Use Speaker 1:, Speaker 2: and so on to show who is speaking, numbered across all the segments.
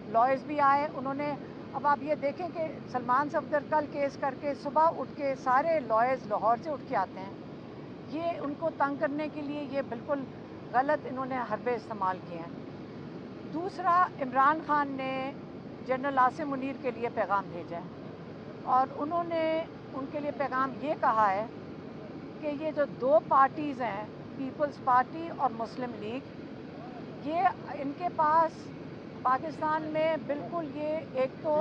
Speaker 1: Lawyers भी आए, उन्होंने, अब आप ये देखें कि सलमान सफदर कल केस करके सुबह उठ के सारे लॉयर्स लाहौर से उठ के आते हैं, ये उनको तंग करने के लिए ये बिल्कुल गलत इन्होंने हरबे इस्तेमाल किए हैं। दूसरा, इमरान खान ने जनरल आसिम मुनीर के लिए पैगाम भेजा है और उन्होंने उनके लिए पैगाम ये कहा है कि ये जो दो पार्टीज़ हैं, पीपल्स पार्टी और मुस्लिम लीग, ये इनके पास पाकिस्तान में बिल्कुल ये एक तो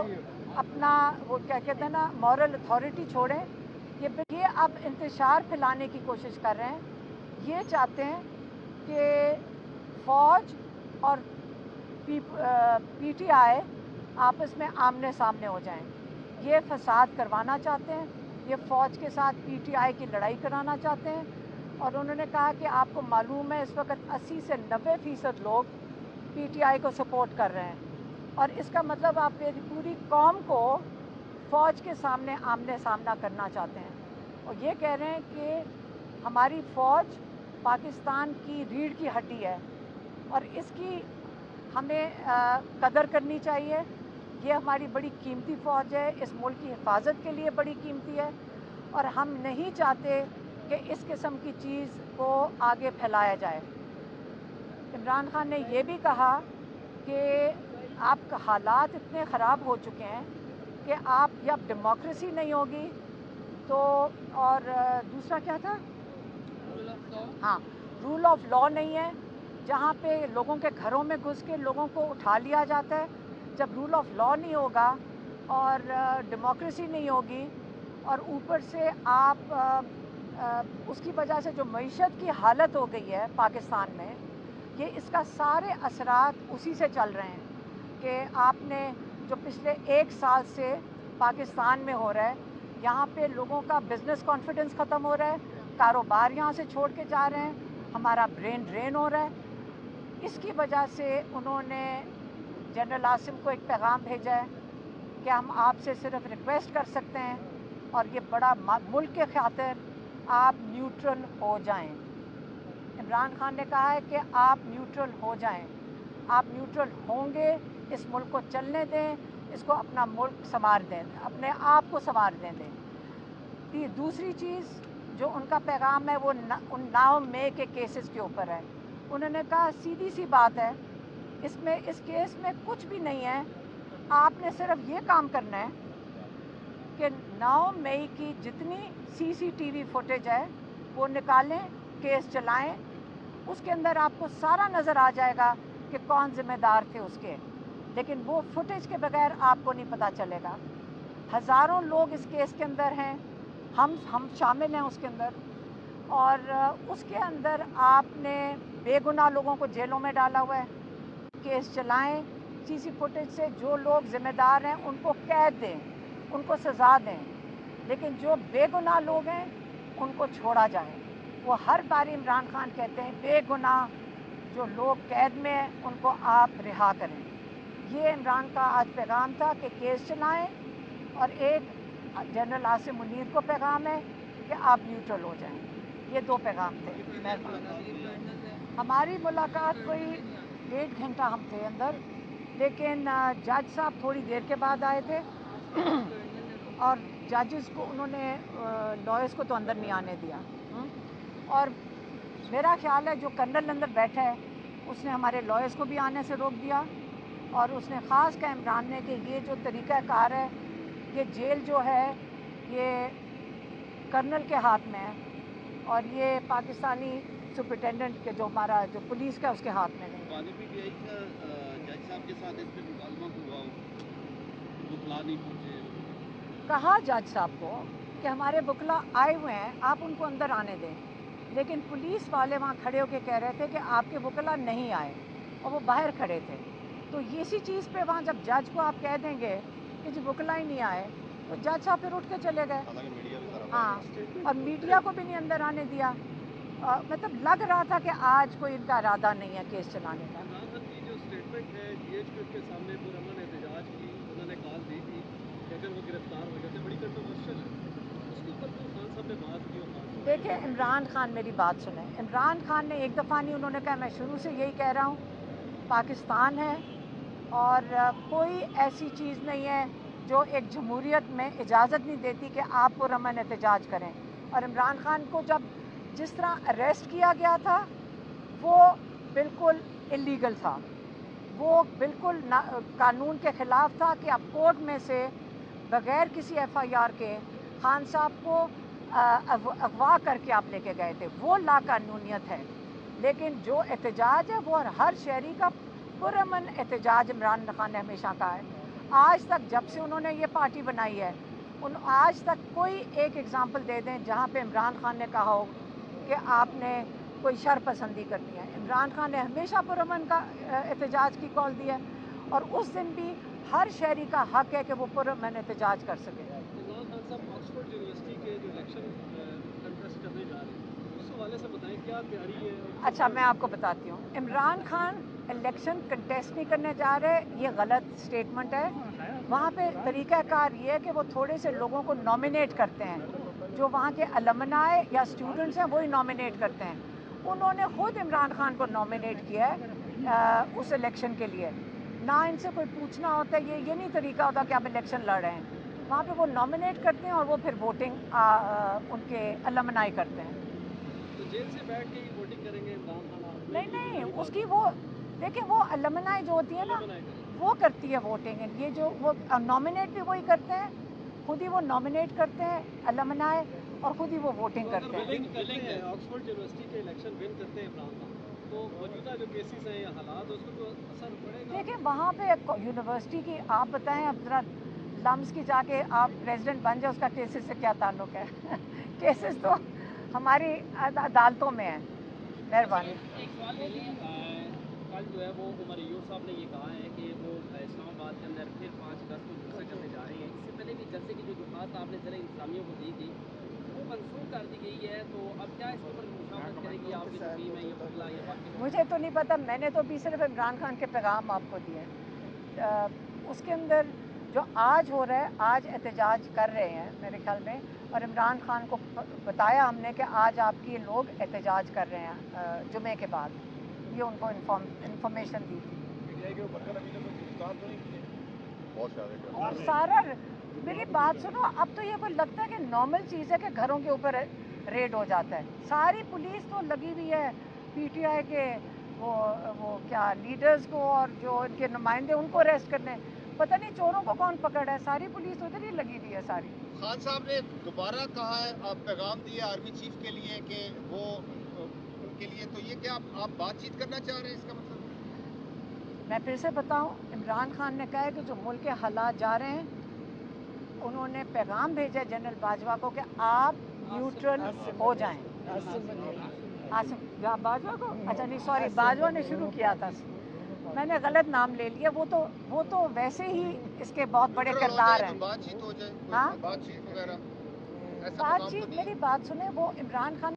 Speaker 1: अपना वो क्या कहते हैं ना मॉरल अथॉरिटी छोड़ें, ये अब इंतशार फैलाने की कोशिश कर रहे हैं। ये चाहते हैं कि फ़ौज और पीटीआई आपस में आमने सामने हो जाएं। ये फसाद करवाना चाहते हैं, ये फ़ौज के साथ पीटीआई की लड़ाई कराना चाहते हैं। और उन्होंने कहा कि आपको मालूम है इस वक्त 80 से 90% लोग पीटीआई को सपोर्ट कर रहे हैं और इसका मतलब आप पूरी कौम को फ़ौज के सामने आमने सामना करना चाहते हैं। और ये कह रहे हैं कि हमारी फ़ौज पाकिस्तान की रीढ़ की हड्डी है और इसकी हमें कदर करनी चाहिए। ये हमारी बड़ी कीमती फ़ौज है, इस मुल्क की हिफाजत के लिए बड़ी कीमती है और हम नहीं चाहते कि इस किस्म की चीज़ को आगे फैलाया जाए। इमरान खान ने ये भी कहा कि आप हालात इतने ख़राब हो चुके हैं कि आप जब डेमोक्रेसी नहीं होगी तो, और दूसरा क्या था, हाँ, रूल ऑफ लॉ नहीं है, जहाँ पे लोगों के घरों में घुस के लोगों को उठा लिया जाता है। जब रूल ऑफ लॉ नहीं होगा और डेमोक्रेसी नहीं होगी और ऊपर से आप उसकी वजह से जो मईशत की हालत हो गई है पाकिस्तान में, ये इसका सारे असरात उसी से चल रहे हैं कि आपने जो पिछले 1 साल से पाकिस्तान में हो रहा है, यहाँ पे लोगों का बिज़नेस कॉन्फिडेंस ख़त्म हो रहा है, कारोबार यहाँ से छोड़ के जा रहे हैं, हमारा ब्रेन ड्रेन हो रहा है। इसकी वजह से उन्होंने जनरल आसिम को एक पैगाम भेजा है कि हम आपसे सिर्फ रिक्वेस्ट कर सकते हैं और ये बड़ा मुल्क के खातिर आप न्यूट्रल हो जाएं। इमरान खान ने कहा है कि आप न्यूट्रल हो जाएं, आप न्यूट्रल होंगे, इस मुल्क को चलने दें, इसको अपना मुल्क संवार दें, अपने आप को संवारने दें। दूसरी चीज़ जो उनका पैगाम है वो उन 9 मई के केसेस के ऊपर है। उन्होंने कहा सीधी सी बात है, इसमें इस केस में कुछ भी नहीं है, आपने सिर्फ ये काम करना है कि 9 मई की जितनी सीसीटीवी फुटेज है वो निकालें, केस चलाएं, उसके अंदर आपको सारा नज़र आ जाएगा कि कौन ज़िम्मेदार थे उसके। लेकिन वो फुटेज के बगैर आपको नहीं पता चलेगा। हज़ारों लोग इस केस के अंदर हैं, हम शामिल हैं उसके अंदर, और उसके अंदर आपने बेगुनाह लोगों को जेलों में डाला हुआ है। केस चलाएं, सीसी फुटेज से जो लोग ज़िम्मेदार हैं उनको कैद दें, उनको सज़ा दें, लेकिन जो बेगुनाह लोग हैं उनको छोड़ा जाए। वो हर बार इमरान खान कहते हैं बेगुनाह जो लोग कैद में हैं उनको आप रिहा करें। ये इमरान का आज पैगाम था कि केस चलाएं, और एक जनरल आसिम मुनीर को पैगाम है कि आप न्यूट्रल हो जाएं। ये 2 पैगाम थे। हमारी मुलाकात कोई 1.5 घंटा हम थे अंदर, लेकिन जज साहब थोड़ी देर के बाद आए थे और जजेस को उन्होंने लॉयर्स को तो अंदर नहीं आने दिया। और मेरा ख्याल है जो कर्नल अंदर बैठा है उसने हमारे लॉयर्स को भी आने से रोक दिया, और उसने ख़ास कहा इमरान ने कि ये जो तरीक़ाकार है, ये जेल जो है ये कर्नल के हाथ में है और ये पाकिस्तानी सुपरिटेंडेंट के जो हमारा जो पुलिस का उसके हाथ में नहीं।
Speaker 2: पीटीआई का जज साहब के साथ इस पे मुकालमा हुआ, वकला नहीं पहुंचे।
Speaker 1: कहा जज साहब को कि हमारे वकला आए हुए हैं, आप उनको अंदर आने दें, लेकिन पुलिस वाले वहाँ खड़े होकर कह रहे थे कि आपके वकला नहीं आए और वो बाहर खड़े थे। तो इसी चीज़ पे वहाँ जब जज को आप कह देंगे कि जी वकला ही नहीं आए, तो जज साहब फिर उठ के चले गए। हाँ, और मीडिया को भी नहीं अंदर आने दिया। मतलब लग रहा था कि आज कोई इनका इरादा नहीं है केस चलाने का।
Speaker 2: जो स्टेटमेंट है जीएचक्यू के सामने पुरअमन एहतजाज की उन्होंने कॉल दी थी कि अगर वो गिरफ्तार हो जाते, बड़ी कंट्रोवर्शियल है, उसके ऊपर तो खान साहब ने बात की।
Speaker 1: देखिए इमरान खान, मेरी बात सुने, इमरान खान ने एक दफ़ा नहीं, उन्होंने कहा मैं शुरू से यही कह रहा हूँ, पाकिस्तान है, اور کوئی ایسی چیز نہیں ہے جو ایک جمہوریت میں اجازت نہیں دیتی کہ آپ پرامن احتجاج کریں. اور عمران خان کو جس طرح اریسٹ کیا گیا تھا وہ بالکل اللیگل تھا, وہ بالکل قانون کے خلاف تھا کہ آپ کورٹ میں سے بغیر کسی ایف آئی آر کے خان صاحب کو اغوا کر کے آپ لے کے گئے تھے, وہ لا قانونیت ہے. لیکن جو احتجاج ہے وہ ہر شہری کا پرامن احتجاج عمران خان نے ہمیشہ کہا ہے. آج تک جب سے انہوں نے یہ پارٹی بنائی ہے آج تک کوئی ایک ایگزامپل دے دیں جہاں پہ عمران خان نے کہا ہو کہ آپ نے کوئی شر پسندی کرنی ہے. عمران خان نے ہمیشہ پرامن کا احتجاج کی کال دی ہے, اور اس دن بھی ہر شہری کا حق ہے کہ وہ پرامن احتجاج کر سکے.
Speaker 2: عمران خان صاحب آکسفورڈ یونیورسٹی کے جو الیکشن کنٹیسٹ کرنے جا رہے ہیں اس حوالے سے بتائیں کیا تیاری ہے؟
Speaker 1: اچھا میں آپ کو بتاتی ہوں, عمران خان الیکشن کنٹیسٹ نہیں کرنے جا رہے, یہ غلط سٹیٹمنٹ ہے. وہاں پہ طریقہ کار یہ ہے کہ وہ تھوڑے سے لوگوں کو نامینیٹ کرتے ہیں, جو وہاں کے المنائے یا اسٹوڈنٹس ہیں وہی نامینیٹ کرتے ہیں. انہوں نے خود عمران خان کو نامینیٹ کیا ہے اس الیکشن کے لیے, نہ ان سے کوئی پوچھنا ہوتا ہے. یہ نہیں طریقہ ہوتا کہ آپ الیکشن لڑ رہے ہیں. وہاں پہ وہ نامینیٹ کرتے ہیں اور وہ پھر ووٹنگ ان کے المنائے کرتے ہیں.
Speaker 2: تو جیل سے بیٹھ کے ہی ووٹنگ کریں گے عمران خان؟
Speaker 1: نہیں, اس کی وہ دیکھیں, وہ المنائے جو ہوتی ہے نا وہ کرتی ہے ووٹنگ. یہ جو وہ نامینیٹ بھی وہی کرتے ہیں, خود ہی وہ نامینیٹ کرتے ہیں المنائے, اور خود ہی وہ ووٹنگ کرتے ہیں.
Speaker 2: آکسفورڈ یونیورسٹی کے الیکشن ون کرتے ہیں عمران خان, تو موجودہ جو کیسز ہیں یا حالات اس کو اثر پڑے گا؟
Speaker 1: دیکھیں وہاں پہ یونیورسٹی کی آپ بتائیں, اب ذرا لمس کی جا کے آپ پریزیڈنٹ بن جائے, اس کا کیسز سے کیا تعلق ہے؟ کیسز تو ہماری عدالتوں میں ہیں. مہربانی.
Speaker 3: ایک سوال یہ کل جو ہے وہ عمر ایوب صاحب نے یہ کہا ہے کہ وہ اسلام آباد کے اندر پھر 5 اگست کو جلسہ کرنے جا رہے ہیں. اس سے پہلے بھی جلسے کی جو درخواست آپ نے ضلع انتظامیہ کو دی تھی وہ منسوخ کر دی گئی ہے, تو اب کیا اس کے اوپر مشاورت کرے گی آپ کی ٹیم ہے یا بغلا یا باقی؟
Speaker 1: مجھے تو نہیں پتہ, میں نے تو ابھی صرف عمران خان کے پیغام آپ کو دیے. اس کے اندر جو آج ہو رہا ہے, آج احتجاج کر رہے ہیں میرے خیال میں, اور عمران خان کو بتایا ہم نے کہ آج آپ کی لوگ احتجاج کر رہے ہیں جمعے کے بعد. یہ ان کو انفارمیشن دی تھی. اور سارا میری بات سنو, اب تو یہ کوئی لگتا ہے کہ نارمل چیز ہے کہ گھروں کے اوپر ریڈ ہو جاتا ہے. ساری پولیس تو لگی ہوئی ہے پی ٹی آئی کے وہ کیا لیڈرز کو اور جو ان کے نمائندے ان کو اریسٹ کرنے. پتہ نہیں چوروں کو کون پکڑ ہے, ساری پولیس ادھر ہی لگی ہوئی ہے ساری.
Speaker 4: خان صاحب نے دوبارہ کہا ہے, پیغام دیا آرمی چیف کے لیے کہ وہ ان کے لیے, تو یہ کیا آپ بات چیت کرنا چاہ رہے ہیں؟ اس کا مطلب
Speaker 1: میں پھر سے بتاؤں, عمران خان نے کہا ہے کہ جو ملک کے حالات جا رہے ہیں, انہوں نے پیغام بھیجا جنرل باجوہ کو کہ آپ نیوٹرل ہو جائیں. آصم باجوہ کو, اچھا نہیں سوری, باجوہ نے شروع کیا تھا, میں نے غلط نام لے لیا. وہ تو ویسے ہی اس کے بہت بڑے کردار ہیں.
Speaker 4: بات چیت ہو جائے,
Speaker 1: ہاں,
Speaker 4: بات چیت وغیرہ
Speaker 1: بات چیت, میری بات سنیں, وہ عمران خان